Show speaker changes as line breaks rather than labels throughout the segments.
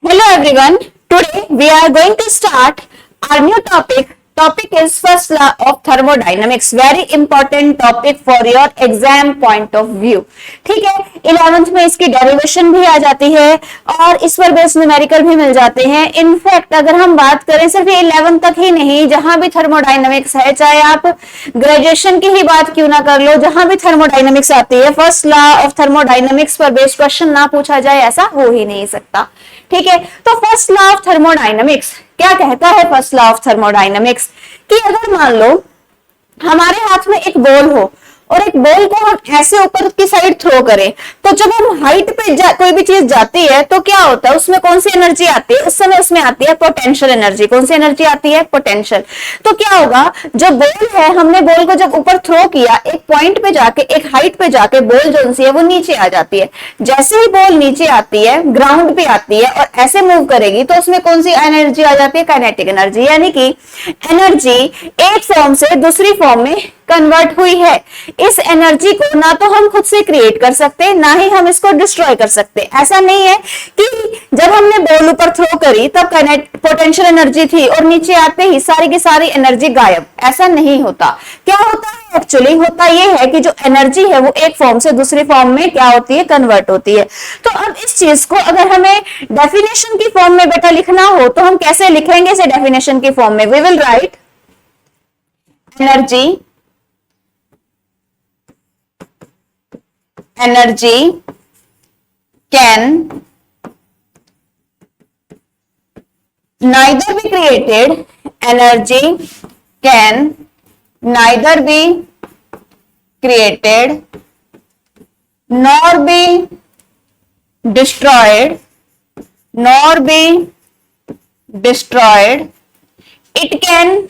Hello everyone. Today we are going to start our new topic. Topic is first law of thermodynamics. Very important topic for your exam point of view. ठीक है, 11th में इसकी derivation भी आ जाती है और इस पर बेस्ड न्यूमेरिकल भी मिल जाते हैं. इनफैक्ट अगर हम बात करें सिर्फ 11th तक ही नहीं, जहां भी थर्मोडायनामिक्स है, चाहे आप ग्रेजुएशन की ही बात क्यों ना कर लो, जहां भी थर्मोडायनामिक्स आती है, फर्स्ट लॉ ऑफ थर्मोडायनामिक्स पर बेस्ड क्वेश्चन ना पूछा जाए ऐसा हो ही नहीं सकता. ठीक है, तो फर्स्ट लॉ ऑफ थर्मोडायनामिक्स क्या कहता है? फर्स्ट लॉ ऑफ थर्मोडायनामिक्स कि अगर मान लो हमारे हाथ में एक बॉल हो और एक बॉल को हम ऐसे ऊपर की साइड थ्रो करें, तो जब हम हाइट पे कोई भी चीज जाती है तो क्या होता है, उसमें कौन सी एनर्जी आती है? उस समय उसमें आती है पोटेंशियल एनर्जी. कौन सी एनर्जी आती है? पोटेंशियल. तो क्या होगा, जो बॉल है, हमने बॉल को जब ऊपर थ्रो किया, एक पॉइंट पे जाके, एक हाइट पे जाके बॉल जो सी है वो नीचे आ जाती है. जैसे ही बॉल नीचे आती है, ग्राउंड पे आती है और ऐसे मूव करेगी, तो उसमें कौन सी एनर्जी आ जाती है? Kinetic energy. यानी कि एनर्जी एक फॉर्म से दूसरी फॉर्म में कन्वर्ट हुई है. इस एनर्जी को ना तो हम खुद से क्रिएट कर सकते, ना ही हम इसको डिस्ट्रॉय कर सकते. ऐसा नहीं है कि जब हमने बॉल ऊपर थ्रो करी तब पोटेंशियल एनर्जी थी और नीचे आते ही सारी की सारी एनर्जी गायब. ऐसा नहीं होता. क्या होता है एक्चुअली? होता यह है कि जो एनर्जी है वो एक फॉर्म से दूसरी फॉर्म में क्या होती है? कन्वर्ट होती है. तो अब इस चीज को अगर हमें डेफिनेशन की फॉर्म में बेटा लिखना हो तो हम कैसे लिखेंगे इसे डेफिनेशन की फॉर्म में? We will write energy can neither be created, energy can neither be created nor be destroyed, it can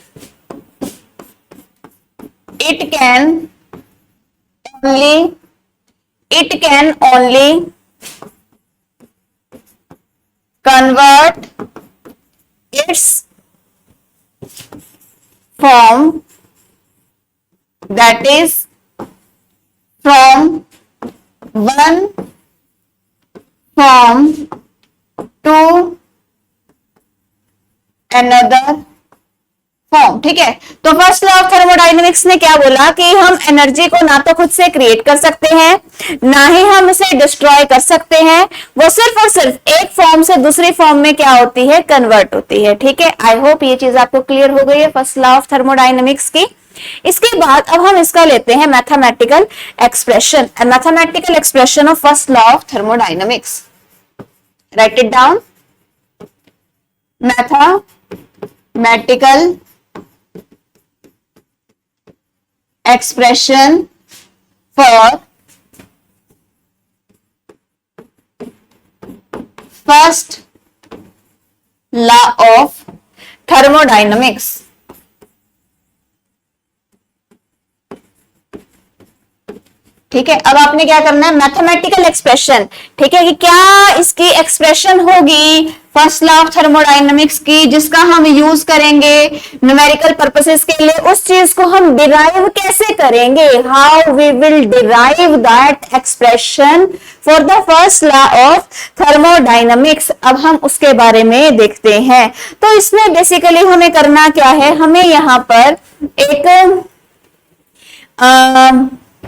only convert its form, that is from one form to another form. ठीक है, तो first law of thermodynamics ने क्या बोला कि हम energy को ना तो खुद से क्रिएट कर सकते हैं, ना ही हम इसे डिस्ट्रॉय कर सकते हैं. वो सिर्फ और सिर्फ एक फॉर्म से दूसरी फॉर्म में क्या होती है? कन्वर्ट होती है. ठीक है, आई होप ये चीज आपको क्लियर हो गई है फर्स्ट लॉ ऑफ थर्मोडायनेमिक्स की. इसके बाद अब हम इसका लेते हैं mathematical expression. Mathematical expression of first law of thermodynamics. Right it down. Mathematical expression for first law of thermodynamics. ठीक है, अब आपने क्या करना है? Mathematical expression. ठीक है, कि क्या इसकी एक्सप्रेशन होगी फर्स्ट लॉ ऑफ थर्मोडायनेमिक्स की, जिसका हम यूज करेंगे न्यूमेरिकल पर्पसेस के लिए. उस चीज को हम डिराइव कैसे करेंगे? How we will derive that expression for the first law of thermodynamics. अब हम उसके बारे में देखते हैं. तो इसमें बेसिकली हमें करना क्या है? हमें यहां पर एक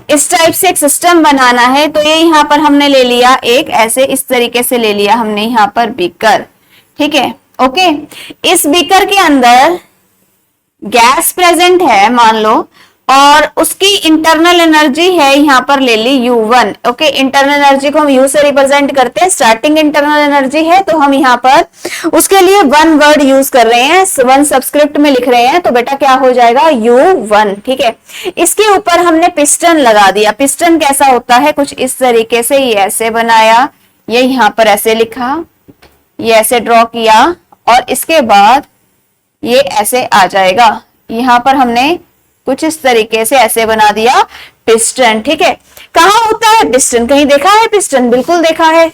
इस टाइप से एक सिस्टम बनाना है. तो ये यहाँ पर हमने ले लिया एक ऐसे, इस तरीके से ले लिया हमने यहाँ पर बीकर. ठीक है, ओके. इस बीकर के अंदर गैस प्रेजेंट है मान लो, और उसकी इंटरनल एनर्जी है यहाँ पर ले ली U1. ओके, इंटरनल एनर्जी को हम U से रिप्रेजेंट करते हैं. स्टार्टिंग इंटरनल एनर्जी है, तो हम यहाँ पर उसके लिए वन वर्ड यूज कर रहे हैं, वन सबस्क्रिप्ट में लिख रहे हैं. तो बेटा क्या हो जाएगा? U1. ठीक है, इसके ऊपर हमने पिस्टन लगा दिया. पिस्टन कैसा होता है? कुछ इस तरीके से. ये ऐसे बनाया, ये यहाँ पर ऐसे लिखा, ये ऐसे ड्रॉ किया, और इसके बाद ये ऐसे आ जाएगा. यहाँ पर हमने कुछ इस तरीके से ऐसे बना दिया पिस्टन. ठीक है, कहाँ होता है पिस्टन? कहीं देखा है पिस्टन? बिल्कुल देखा है.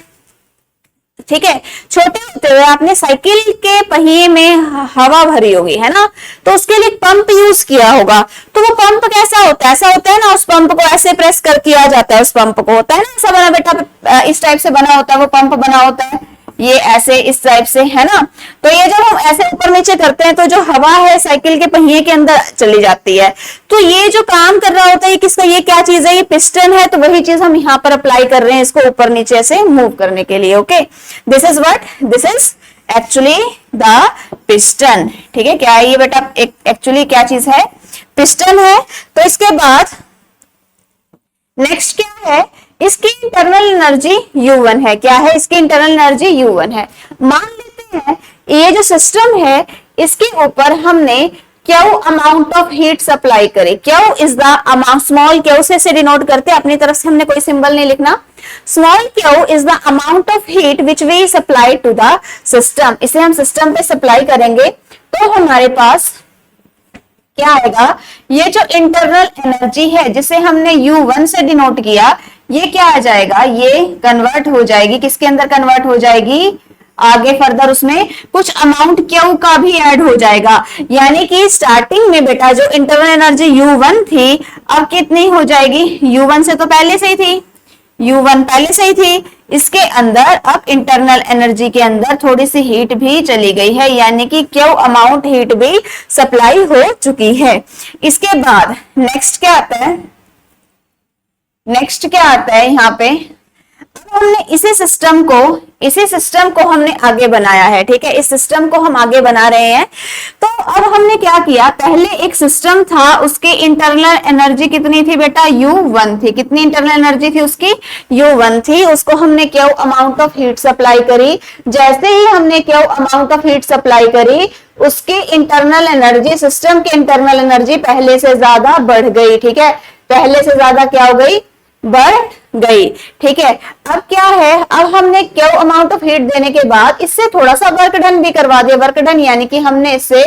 ठीक है, छोटे होते हुए आपने साइकिल के पहिए में हवा भरी होगी, है ना, तो उसके लिए पंप यूज किया होगा. तो वो पंप कैसा होता है? ऐसा होता है ना, उस पंप को ऐसे प्रेस कर किया जाता है. उस पंप को होता है ना ऐसा बना बेटा, इस टाइप से बना होता है, वो पंप बना होता है. ये ऐसे इस टाइप से, है ना। तो ये जब हम ऐसे ऊपर नीचे करते हैं तो जो हवा है साइकिल के पहिए के अंदर चली जाती है। तो ये जो काम कर रहा होता है किसका, ये क्या चीज है, ये पिस्टन है। तो वही चीज हम यहाँ पर अप्लाई कर रहे हैं इसको ऊपर नीचे से मूव करने के लिए। Okay, this is what, this is actually the piston. ठीक है, क्या है ये बेटा, एक्चुअली क्या चीज है, पिस्टन है। तो इसके बाद नेक्स्ट क्या है, इसकी इंटरनल एनर्जी U1 है। क्या है, इसकी इंटरनल एनर्जी U1 है। मान लेते हैं ये जो सिस्टम है इसके ऊपर हमने Q amount of heat supply करे। Q is the amount, small Q से डिनोट करते हैं, अपनी तरफ से हमने कोई सिंबल नहीं लिखना। Small Q is the amount of heat which we supply to the system. इसे हम सिस्टम पे सप्लाई करेंगे तो हमारे पास क्या आएगा, ये जो इंटरनल एनर्जी है जिसे हमने U1 से डिनोट किया, ये क्या आ जाएगा, ये कन्वर्ट हो जाएगी, किसके अंदर कन्वर्ट हो जाएगी, आगे फर्दर उसमें कुछ अमाउंट क्यू का भी ऐड हो जाएगा। यानी कि स्टार्टिंग में बेटा जो इंटरनल एनर्जी U1 थी अब कितनी हो जाएगी, U1 से तो पहले से ही थी, U1 पहले से ही थी, इसके अंदर अब इंटरनल एनर्जी के अंदर थोड़ी सी हीट भी चली गई है, यानी कि क्यू अमाउंट हीट भी सप्लाई हो चुकी है। इसके बाद नेक्स्ट क्या आता है, नेक्स्ट क्या आता है यहाँ पे, अब हमने इसी सिस्टम को हमने आगे बनाया है। ठीक है, इस सिस्टम को हम आगे बना रहे हैं। तो अब हमने क्या किया, पहले एक सिस्टम था उसकी इंटरनल एनर्जी कितनी थी बेटा, U1 थी। कितनी इंटरनल एनर्जी थी उसकी, U1 थी। उसको हमने Q amount of heat supply करी। जैसे ही हमने Q amount of heat supply करी उसकी इंटरनल एनर्जी, सिस्टम की इंटरनल एनर्जी पहले से ज्यादा बढ़ गई। ठीक है, पहले से ज्यादा क्या हो गई, बढ़ गई। ठीक है, अब क्या है, अब हमने क्यू अमाउंट ऑफ हीट देने के बाद इससे थोड़ा सा वर्क डन भी करवा दिया। वर्क डन यानी कि हमने इससे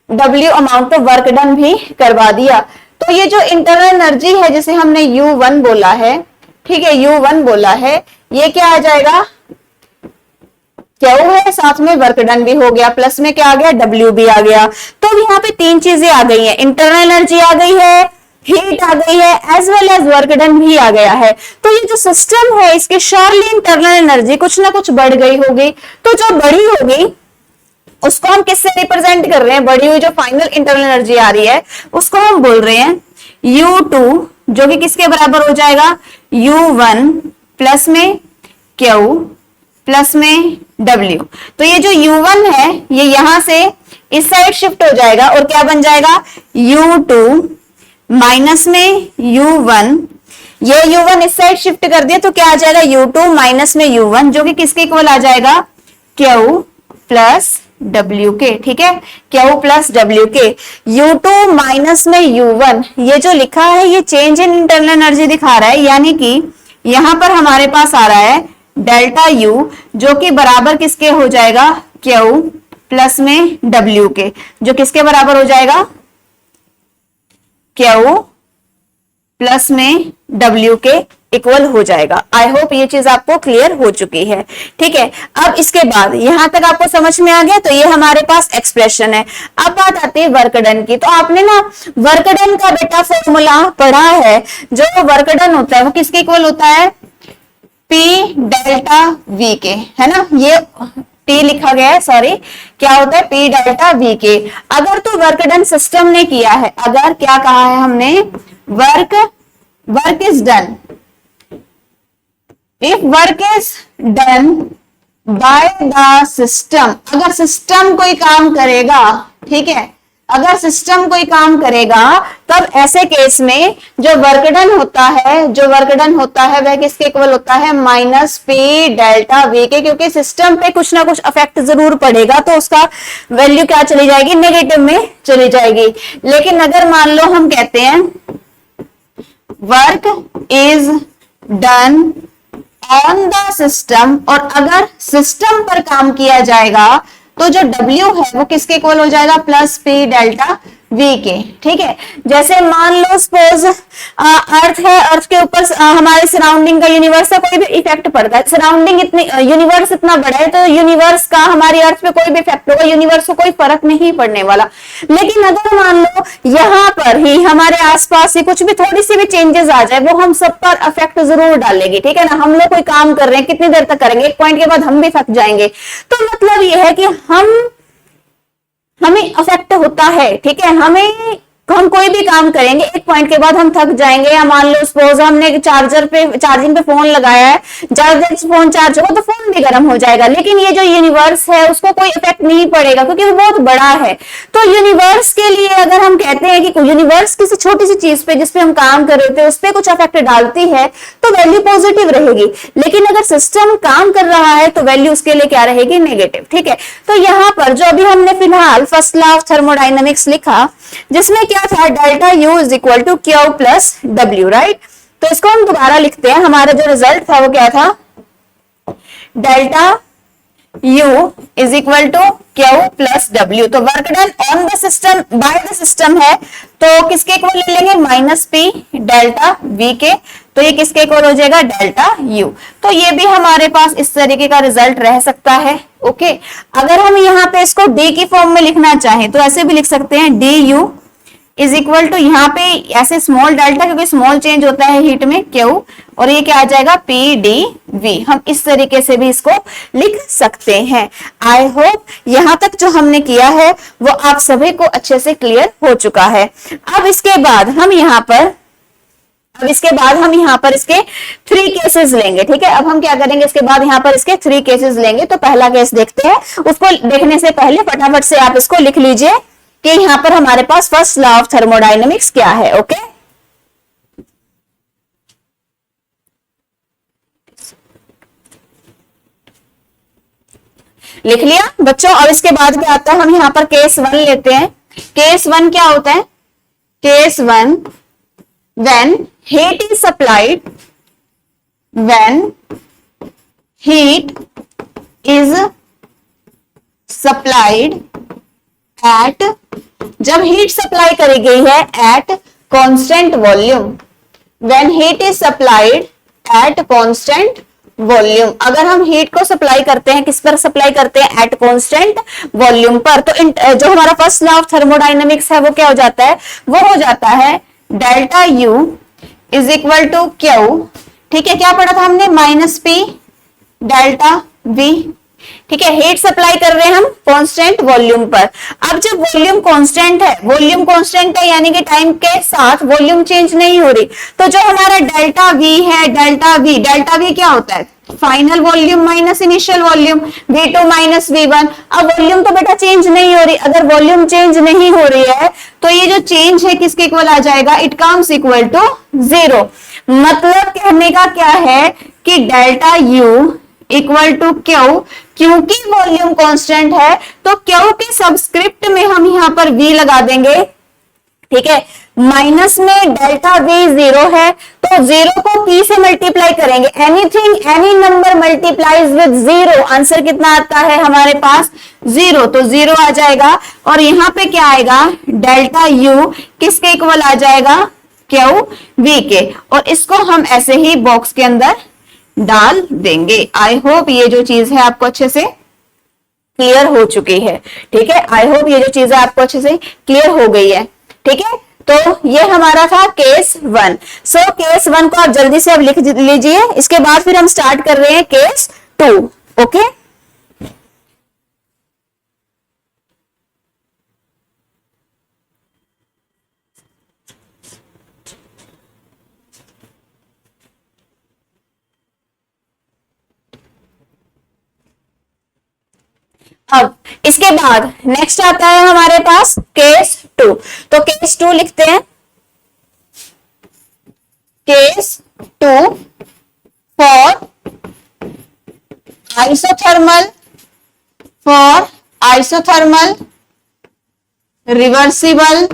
W amount of work done भी करवा दिया। तो ये जो इंटरनल एनर्जी है जिसे हमने U1 बोला है, ठीक है, U1 बोला है, ये क्या आ जाएगा, क्यू है, साथ में वर्क डन भी हो गया, प्लस में क्या आ गया, W भी आ गया। तो यहाँ पे तीन चीजें आ गई है, इंटरनल एनर्जी आ गई है, हीट आ गई है, as well as work done भी आ गया है। तो ये जो सिस्टम है इसके श्योरली इंटरनल एनर्जी कुछ ना कुछ बढ़ गई होगी। तो जो बढ़ी होगी उसको हम किससे रिप्रेजेंट कर रहे हैं, बढ़ी हुई जो फाइनल इंटरनल एनर्जी आ रही है उसको हम बोल रहे हैं U2, जो कि किसके बराबर हो जाएगा, U1 प्लस में Q प्लस में W। तो ये जो U1 है ये यहां से इस साइड शिफ्ट हो जाएगा और क्या बन जाएगा, U2 माइनस में U1। ये U1 इस साइड शिफ्ट कर दिया तो क्या आ जाएगा, U2 माइनस में U1, जो कि किसके इक्वल आ जाएगा, Q प्लस W के। ठीक है, Q प्लस W के। U2 माइनस में U1, ये जो लिखा है ये चेंज इन इंटरनल एनर्जी दिखा रहा है, यानी कि यहां पर हमारे पास आ रहा है डेल्टा U, जो कि बराबर किसके हो जाएगा, Q प्लस में W के, जो किसके बराबर हो जाएगा, Q प्लस में W के इक्वल हो जाएगा। आई होप ये चीज आपको क्लियर हो चुकी है। ठीक है, अब इसके बाद यहां तक आपको समझ में आ गया। तो ये हमारे पास एक्सप्रेशन है। अब बात आती है वर्क डन की। तो आपने ना वर्क डन का बेटा फॉर्मूला पढ़ा है। जो वर्क डन होता है वो किसके इक्वल होता है, P डेल्टा V के, है ना। ये T लिखा गया है, सॉरी, क्या होता है, P डेल्टा V के। अगर तो वर्क डन सिस्टम ने किया है, अगर क्या कहा है हमने, work is done, if work is done by the system, अगर सिस्टम कोई काम करेगा, ठीक है, अगर सिस्टम कोई काम करेगा तब ऐसे केस में जो वर्क डन होता है वह किसके इक्वल होता है, माइनस P डेल्टा V के, क्योंकि सिस्टम पे कुछ ना कुछ अफेक्ट जरूर पड़ेगा तो उसका वैल्यू क्या चली जाएगी, नेगेटिव में चली जाएगी। लेकिन अगर मान लो हम कहते हैं work is done on the system, और अगर सिस्टम पर काम किया जाएगा तो जो W है वो किसके इक्वल हो जाएगा, प्लस P डेल्टा वी के। ठीक है, जैसे मान लो सपोज अर्थ है, अर्थ के ऊपर हमारे सराउंडिंग का यूनिवर्स का कोई भी इफेक्ट पड़ता है, सराउंडिंग इतनी यूनिवर्स इतना बड़ा है तो यूनिवर्स का हमारी अर्थ पे कोई भी इफेक्ट होगा, यूनिवर्स को कोई फर्क नहीं पड़ने वाला। लेकिन अगर मान लो यहाँ पर ही हमारे आसपास ही कुछ भी थोड़ी सी भी चेंजेस आ जाए, वो हम सब पर इफेक्ट जरूर डालेगी। ठीक है ना, हम लोग कोई काम कर रहे हैं, कितनी देर तक करेंगे, एक पॉइंट के बाद हम भी थक जाएंगे। तो मतलब ये है कि हमें अफेक्ट होता है। ठीक है, हम कोई भी काम करेंगे, एक पॉइंट के बाद हम थक जाएंगे। या मान लो सपोज हमने चार्जिंग पे फोन लगाया है, ज्यादा देर से फोन चार्ज होगा तो फोन भी गर्म हो जाएगा। लेकिन ये जो यूनिवर्स है उसको कोई इफेक्ट नहीं पड़ेगा क्योंकि वो बहुत बड़ा है। तो यूनिवर्स के लिए अगर हम कहते हैं कि यूनिवर्स किसी छोटी सी चीज पे जिसपे हम काम कर रहे थे उस पर कुछ इफेक्ट डालती है तो वैल्यू पॉजिटिव रहेगी। लेकिन अगर सिस्टम काम कर रहा है तो वैल्यू उसके लिए क्या रहेगी, नेगेटिव। ठीक है, तो यहाँ पर जो अभी हमने फिलहाल फर्स्ट लॉ ऑफ थर्मोडाइनमिक्स लिखा, जिसमें क्या था, delta U is equal to Q plus W. Right, तो इसको हम दोबारा लिखते हैं। हमारा जो रिजल्ट था वो क्या था, delta U is equal to Q plus W. तो work done on the system by the system है तो किसके इक्वल ले लेंगे, माइनस पी डेल्टा वी के। तो ये किसके इक्वल हो जाएगा, डेल्टा यू। तो ये भी हमारे पास इस तरीके का रिजल्ट रह सकता है। ओके, अगर हम यहाँ पे इसको डी की फॉर्म में लिखना चाहें तो ऐसे भी लिख सकते हैं, D U is equal to, यहाँ पे ऐसे स्मॉल डेल्टा क्योंकि स्मॉल चेंज होता है हीट में क्यू, और ये क्या आ जाएगा, पी डी वी। हम इस तरीके से भी इसको लिख सकते हैं। आई होप यहाँ तक जो हमने किया है वो आप सभी को अच्छे से क्लियर हो चुका है। अब इसके बाद हम यहाँ पर इसके 3 केसेस लेंगे। ठीक है, अब हम क्या करेंगे, इसके बाद यहाँ पर इसके 3 केसेस लेंगे। तो पहला केस देखते हैं, उसको देखने से पहले फटाफट से आप इसको लिख लीजिए कि यहाँ पर हमारे पास फर्स्ट लॉ ऑफ थर्मोडायनेमिक्स क्या है। ओके, लिख लिया बच्चों। और इसके बाद क्या आता है, हम यहाँ पर केस 1 लेते हैं। केस 1 क्या होता है, case 1 when heat is supplied, when heat is supplied at, जब हीट सप्लाई करी गई है at constant volume, when heat is supplied at constant volume. अगर हम हीट को सप्लाई करते हैं, किस पर सप्लाई करते हैं, एट कांस्टेंट वॉल्यूम पर, तो जो हमारा फर्स्ट लॉ ऑफ थर्मोडायनेमिक्स है वो क्या हो जाता है, वो हो जाता है delta U is equal to Q. ठीक है, क्या पढ़ा था हमने, माइनस पी डेल्टा वी। ठीक है, हीट सप्लाई कर रहे हैं हम कांस्टेंट वॉल्यूम पर। अब जब वॉल्यूम कांस्टेंट है, वॉल्यूम कांस्टेंट है यानी कि टाइम के साथ वॉल्यूम चेंज नहीं हो रही, तो जो हमारा डेल्टा वी है, डेल्टा वी क्या होता है, final volume minus initial volume, V2 minus V1। अब वॉल्यूम तो बेटा चेंज नहीं हो रही, अगर वॉल्यूम चेंज नहीं हो रही है तो ये जो चेंज है किसके इक्वल आ जाएगा, इट कम्स इक्वल टू 0। मतलब कहने का क्या है कि delta U equal to Q, क्योंकि वॉल्यूम कांस्टेंट है तो क्यू के सबस्क्रिप्ट में हम यहां पर V लगा देंगे। ठीक है, माइनस में डेल्टा V 0 है तो 0 को P से मल्टीप्लाई करेंगे, anything any number multiplies with 0, answer कितना आता है हमारे पास 0, तो 0 आ जाएगा। और यहां पे क्या आएगा, डेल्टा U किसके इक्वल आ जाएगा, क्यू V के। और इसको हम ऐसे ही बॉक्स के अंदर डाल देंगे। आई होप ये जो चीज है आपको अच्छे से क्लियर हो चुकी है। ठीक है, आई होप ये जो चीज है आपको अच्छे से क्लियर हो गई है। ठीक है, तो ये हमारा था केस 1। सो केस 1 को आप जल्दी से अब लिख लीजिए। इसके बाद फिर हम स्टार्ट कर रहे हैं केस 2। ओके, अब इसके बाद नेक्स्ट आता है हमारे पास केस 2। तो केस 2 लिखते हैं, case 2 for isothermal reversible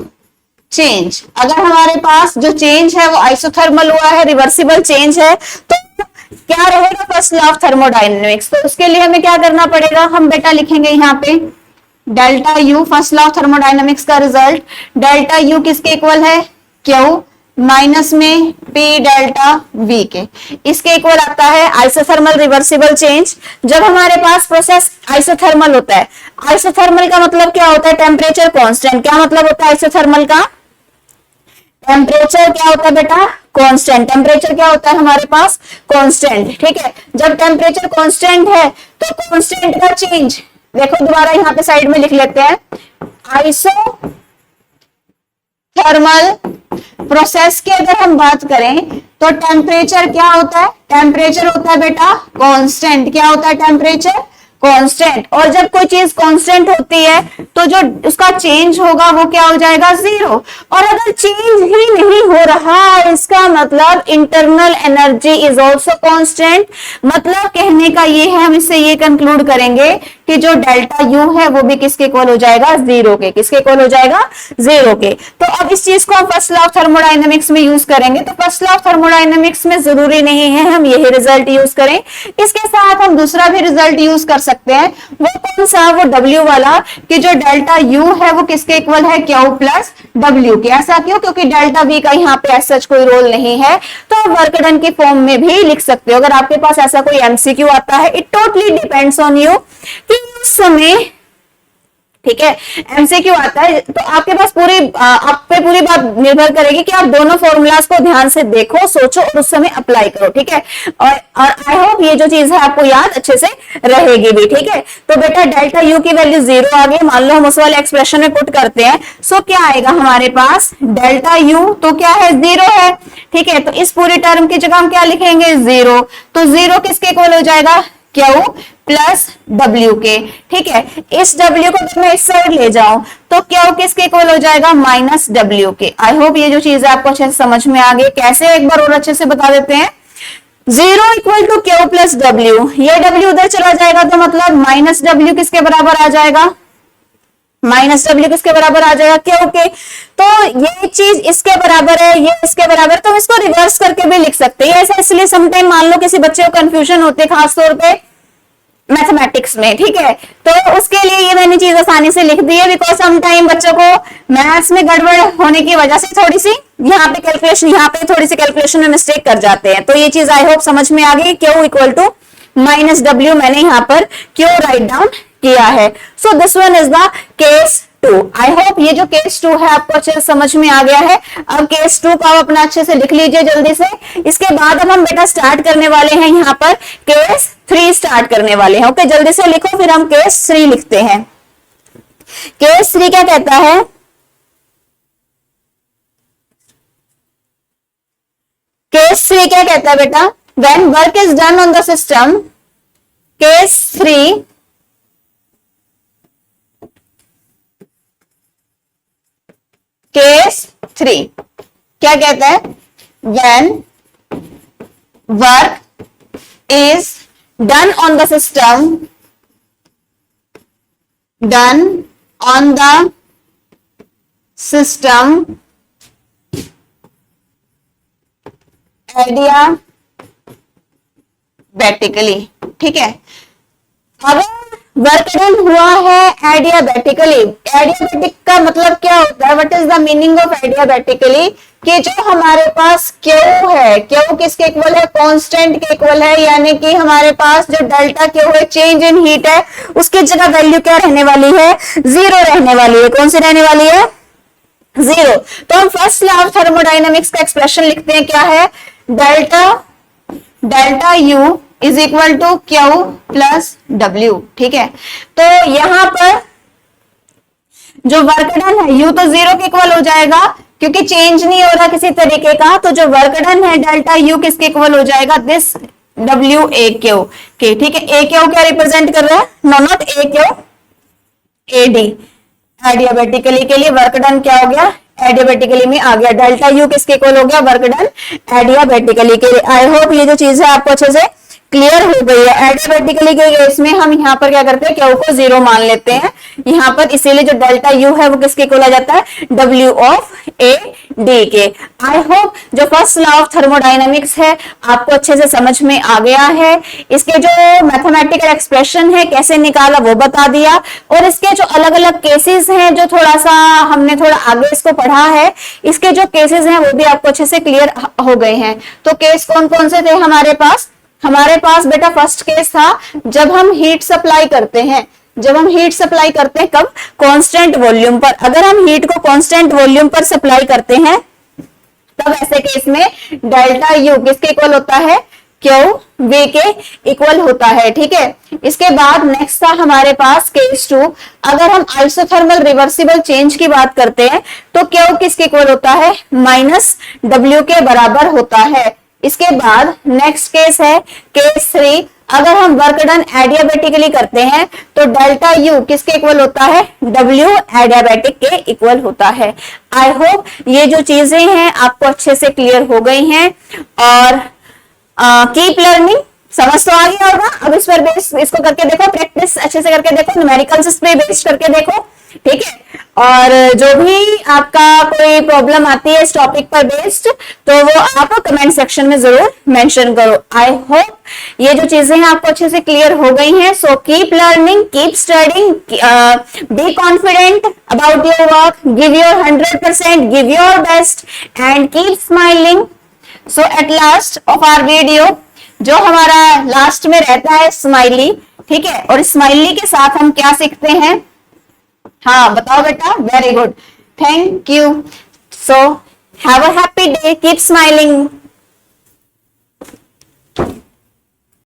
change. अगर हमारे पास जो चेंज है वो आइसोथर्मल हुआ है, रिवर्सिबल चेंज है, तो क्या रहेगा फर्स्ट लॉ ऑफ थर्मोडायनेमिक्स। तो उसके लिए हमें क्या करना पड़ेगा, हम बेटा लिखेंगे यहाँ पे delta U, first law of thermodynamics का रिजल्ट, डेल्टा यू किसके इक्वल है, क्यू माइनस में पी डेल्टा वी के, इसके इक्वल आता है आइसोथर्मल रिवर्सिबल चेंज। जब हमारे पास प्रोसेस आइसोथर्मल होता है, आइसोथर्मल का मतलब क्या होता है, टेम्परेचर कांस्टेंट। क्या मतलब होता है आइसोथर्मल का, टेम्परेचर क्या होता है बेटा, कांस्टेंट। टेम्परेचर क्या होता है हमारे पास, कांस्टेंट, ठीक है। जब टेम्परेचर कांस्टेंट है तो कांस्टेंट का चेंज, देखो दोबारा यहाँ पे साइड में लिख लेते हैं, आइसोथर्मल प्रोसेस की अगर हम बात करें तो टेम्परेचर क्या होता है, टेम्परेचर होता है बेटा कांस्टेंट। क्या होता है टेम्परेचर, कांस्टेंट। और जब कोई चीज कांस्टेंट होती है तो जो उसका चेंज होगा वो क्या हो जाएगा, जीरो। और अगर चेंज ही नहीं हो रहा, इसका मतलब internal energy is also constant. मतलब कहने का ये है, हम इससे ये कंक्लूड करेंगे कि जो डेल्टा यू है वो भी किसके इक्वल हो जाएगा, जीरो के। किसके इक्वल हो जाएगा, जीरो के। तो अब इस चीज को हम फर्स्ट लॉ ऑफ थर्मोडायनेमिक्स में यूज करेंगे। तो फर्स्ट लॉ ऑफ थर्मोडायनेमिक्स में जरूरी नहीं है हम यही रिजल्ट यूज करें, इसके साथ हम दूसरा भी रिजल्ट यूज कर सकते हैं। वो कौन सा, वो W वाला, कि जो डेल्टा U है वो किसके इक्वल है, Q प्लस W के। ऐसा क्यों, क्योंकि डेल्टा V का यहाँ पे सच कोई रोल नहीं है, तो वर्क डन की फॉर्म में भी लिख सकते हो। अगर आपके पास ऐसा कोई MCQ आता है, it totally depends on you कि उस समय, ठीक है, एमसीक्यू आता है तो आपके पास आप पे पूरी बात निर्भर करेगी कि आप दोनों फॉर्मूलाज को ध्यान से देखो, सोचो और उस समय अप्लाई करो, ठीक है। और आई होप ये जो चीज है आपको याद अच्छे से रहेगी भी, ठीक है। तो बेटा डेल्टा यू की वैल्यू जीरो आ गई, मान लो हम उस वाले एक्सप्रेशन में पुट करते हैं, सो क्या आएगा हमारे पास, डेल्टा यू तो क्या है, जीरो है, ठीक है। तो इस पूरी टर्म की जगह हम क्या लिखेंगे, जीरो। तो जीरो किसके इक्वल हो जाएगा, Q प्लस W के, ठीक है। इस W को मैं इस साइड ले जाऊं तो Q किसके इक्वल हो जाएगा, माइनस W के। आई होप ये जो चीज है आपको अच्छे से समझ में आ गई। कैसे, एक बार और अच्छे से बता देते हैं। Zero equal to Q plus W, ये W उधर चला जाएगा तो मतलब माइनस W किसके बराबर आ जाएगा, माइनस W किसके बराबर आ जाएगा, Q के। तो ये चीज इसके बराबर है, ये इसके बराबर, तो इसको रिवर्स करके भी लिख सकते हैं। ऐसा इसलिए समटाइम मान लो किसी बच्चे को कंफ्यूजन होते है, खासतौर पे मैथमेटिक्स में, ठीक है। तो उसके लिए ये मैंने चीज आसानी से लिख दी है, बिकॉज समटाइम बच्चों को मैथ्स में गड़बड़ होने की वजह से थोड़ी सी यहाँ पे कैलकुलेशन, यहाँ पे थोड़ी सी कैलकुलेशन में मिस्टेक कर जाते हैं। तो ये चीज आई होप समझ में आ गई। Q equal to minus W मैंने यहाँ पर Q राइट डाउन किया है। So this one is the case 2। I hope ये जो केस 2 है आपको अच्छे से समझ में आ गया है। अब केस 2 का अपना अच्छे से लिख लीजिए जल्दी से। इसके बाद अब हम बेटा स्टार्ट करने वाले हैं, यहाँ पर केस 3 स्टार्ट करने वाले हैं। ओके, जल्दी से लिखो, फिर हम केस 3 लिखते हैं। केस 3 क्या कहता है, केस 3 क्या कहता है बेटा, when work is done on the system, case 3 case 3 क्या कहता है, when work is done on the system, done on the system adiabatically, ठीक है। अगर वर्क डन हुआ है एडियाबैटिकली, एडियाबैटिक का मतलब क्या होता है, what is the meaning of adiabatically, कि जो हमारे पास Q है, Q किसके इक्वल है, कांस्टेंट के इक्वल है, यानी कि हमारे पास जो डेल्टा Q है, चेंज इन हीट है, उसकी जगह वैल्यू क्या रहने वाली है, जीरो रहने वाली है। कौन सी रहने वाली है, जीरो। तो हम फर्स्ट लॉ ऑफ थर्मोडायनेमिक्स का एक्सप्रेशन लिखते हैं, क्या है, delta U is equal to Q plus W, ठीक है। तो यहां पर जो वर्क डन है, U तो जीरो के इक्वल हो जाएगा क्योंकि चेंज नहीं हो रहा किसी तरीके का। तो जो वर्क डन है डेल्टा U किसके इक्वल हो जाएगा, दिस WAQ के, ठीक है। AQ क्या रिप्रेजेंट कर रहा है, नॉट AQ, AD, एडियाबैटिकली के लिए वर्क डन क्या हो गया, एडियाबैटिकली में आ गया। डेल्टा U किसके इक्वल हो गया, वर्क डन एडियाबैटिकली के लिए। आई होप ये जो चीज है आपको अच्छे से क्लियर हो गई है। एडियाबेटिकली के केस में हम यहाँ पर क्या करते हैं, क्यू को 0 मान लेते हैं यहाँ पर, इसीलिए जो डेल्टा यू है वो किसके इक्वल आ जाता है, डब्ल्यू ऑफ ए डी के। आई होप जो फर्स्ट लॉ ऑफ थर्मोडाइनमिक्स है आपको अच्छे से समझ में आ गया है। इसके जो मैथमेटिकल एक्सप्रेशन है कैसे निकाला वो बता दिया, और इसके जो अलग अलग केसेस हैं जो थोड़ा सा हमने थोड़ा आगे इसको पढ़ा है, इसके जो केसेस हैं वो भी आपको अच्छे से क्लियर हो गए हैं। तो केस कौन कौन से थे हमारे पास, हमारे पास बेटा फर्स्ट केस था जब हम हीट सप्लाई करते हैं, जब हम हीट सप्लाई करते हैं कब, कांस्टेंट वॉल्यूम पर। अगर हम हीट को कांस्टेंट वॉल्यूम पर सप्लाई करते हैं तब ऐसे केस में डेल्टा यू किसके इक्वल होता है, क्यू वी के इक्वल होता है। ठीक है, इसके बाद नेक्स्ट था हमारे पास केस 2, अगर हम आइसोथर्मल रिवर्सिबल चेंज की बात करते हैं तो क्यू किसके इक्वल होता है, माइनस डब्ल्यू के बराबर होता है। इसके बाद नेक्स्ट केस है केस 3, अगर हम वर्क डन एडियाबेटिकली करते हैं तो डेल्टा यू किसके इक्वल होता है, डब्ल्यू एडियाबेटिक के इक्वल होता है। आई होप ये जो चीजें हैं आपको अच्छे से क्लियर हो गई हैं, और कीप लर्निंग, समझ तो आ गया होगा। अब इस पर बेस इसको करके देखो, प्रैक्टिस अच्छे से करके देखो, न्यूमेरिकल्स पे बेस करके देखो। ठीक है, और जो भी आपका कोई प्रॉब्लम आती है इस टॉपिक पर बेस्ड तो वो आप कमेंट सेक्शन में जरूर मेंशन करो। आई होप ये जो चीजें हैं आपको अच्छे से क्लियर हो गई हैं। So keep learning, keep studying, be confident about your work, give your 100%, give your best and keep smiling. So at last of our video जो हमारा लास्ट में रहता है स्माइली, ठीक है, और स्माइली के साथ हम क्या सीखते हैं, हाँ बताओ बेटा, very good, thank you. So have a happy day, keep smiling.